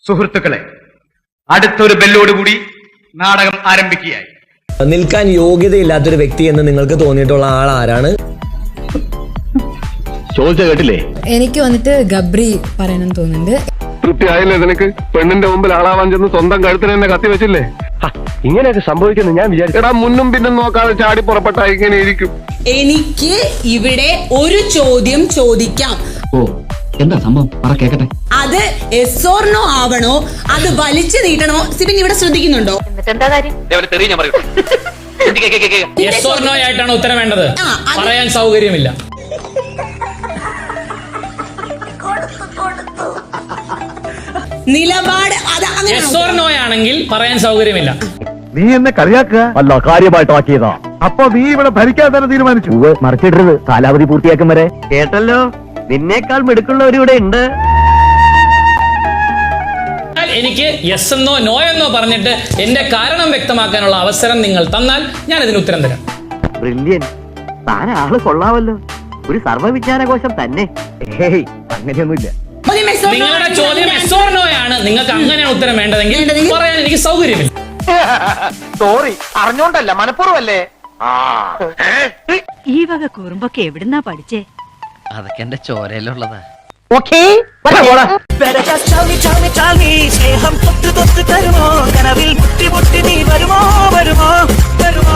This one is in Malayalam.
സുഹൃത്തുക്കളെ, അടുത്തൊരു ബെല്ലോടുകൂടി നാടകം ആരംഭിക്കുകയായി. നിൽക്കാൻ യോഗ്യതയില്ലാത്തൊരു വ്യക്തി എന്ന് നിങ്ങൾക്ക് തോന്നിയിട്ടുള്ള ആൾ ആരാണ്? ചോദിച്ച കേട്ടില്ലേ? എനിക്ക് വന്നിട്ട് ഗബ്രി പറയണമെന്ന് തോന്നുന്നുണ്ട്. തൃപ്തിയായില്ലേ നിനക്ക്? പെണ്ണിന്റെ മുമ്പിൽ ആളാവാൻ ചെന്ന് സ്വന്തം കഴുത്തിന് തന്നെ കത്തി വെച്ചില്ലേ? ഇങ്ങനെയൊക്കെ സംഭവിക്കുന്നു ഞാൻ വിചാരിച്ചടാ. മുന്നും പിന്നും നോക്കാതെ ചാടി പുറപ്പെട്ട ഇങ്ങനെ ഇരിക്കും. എനിക്ക് ഇവിടെ ഒരു ചോദ്യം ചോദിക്കാം. ഓ, എന്താ സംഭവം? പറ കേക്കട്ടെ. അത് yes or no ആവണോ, അത് വലിച്ചു നീട്ടണോ? സിബിൻ ഇവിടെ ശ്രദ്ധിക്കുന്നുണ്ടോ? yes or no ആയിട്ടാണ് ഉത്തരം വേണ്ടത്. അത് പറയാൻ സൗകര്യമില്ല. നിലപാട് അത് അങ്ങനെ yes or no ആണെങ്കിൽ പറയാൻ സൗകര്യമില്ല. നീ എന്നെ കളിയാക്കുക അല്ല, കാര്യമായിട്ടാക്കിയതാ. അപ്പൊ നീ ഇവിടെ ഭരിക്കാൻ തന്നെ തീരുമാനിച്ചു? മറിച്ചിടരുത്, കാലാവധി പൂർത്തിയാക്കും വരെ. കേട്ടല്ലോ, നിന്നേക്കാൾ മിടുക്കുള്ളവരിവിടെ ഉണ്ട്. എനിക്ക് യെസ് എന്നോ നോ എന്നോ പറഞ്ഞിട്ട് എന്റെ കാരണം വ്യക്തമാക്കാനുള്ള അവസരം നിങ്ങൾ തന്നാൽ ഞാൻ ഇതിന് ഉത്തരം തരാം. ബ്രില്യൻ, താൻ ആള് കൊള്ളാമല്ലോ. ഒരു സർവ്വവിജ്ഞാനകോശം തന്നെ. അങ്ങനെയൊന്നുമില്ല. നിങ്ങളുടെ ചോദ്യം yes or no ആണ്. നിങ്ങൾക്ക് അങ്ങനെയാണ് ഉത്തരം വേണ്ടതെങ്കിൽ പറയാൻ എനിക്ക് സൗകര്യമില്ല. സോറി, അറിഞ്ഞോണ്ടല്ല, മനഃപൂർവ്വമല്ലേ. ഈ വക കുറുമ്പൊക്കെ എവിടുന്നാ പഠിച്ചേ? അതൊക്കെ എന്റെ ചോരയിലുള്ളതാ. കനവിൽ മുട്ടി മുട്ടി നീ വരുമോ വരുമോ വരുമോ?